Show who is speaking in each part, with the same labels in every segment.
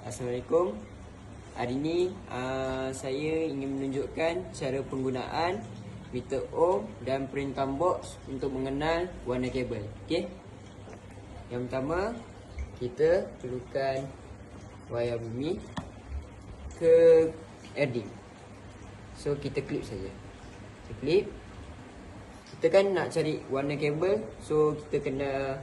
Speaker 1: Assalamualaikum. Hari ini saya ingin menunjukkan cara penggunaan meter ohm dan perintah box untuk mengenal warna kabel. Okey. Yang pertama, kita perlukan wayar bumi ke RD. So kita klip saja. Kita klip. Kita kan nak cari warna kabel, so kita kena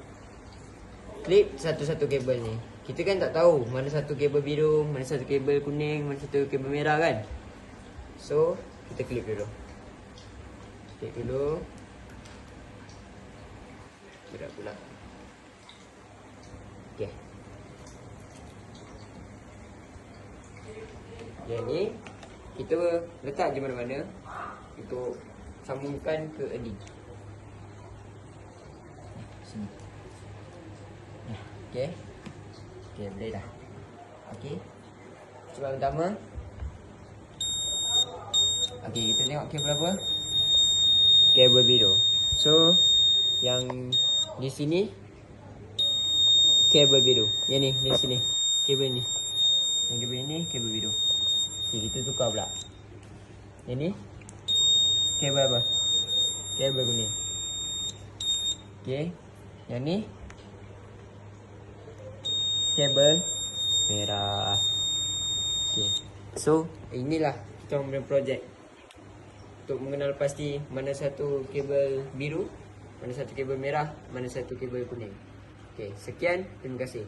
Speaker 1: klip satu-satu kabel ni. Kita kan tak tahu mana satu kabel biru, mana satu kabel kuning, mana satu kabel merah kan. So kita klip dulu. Klip dulu. Berat pula. Okay. Yang ni kita letak je mana-mana untuk sambungkan ke RD. Sini. Okay. Okay, boleh dah. Okay. Soalan pertama. Okay, kita tengok kabel apa? Kabel biru. So, yang di sini kabel biru. Yang ni, di sini. Kabel ni. Yang kabel ni kabel biru. Okay, kita tukar pula. Yang ni kabel apa? Kabel kuning. Okay. Yang ni kabel merah. Okay. So, inilah kita punya projek untuk mengenal pasti mana satu kabel biru, mana satu kabel merah, mana satu kabel kuning. Okay, sekian. Terima kasih.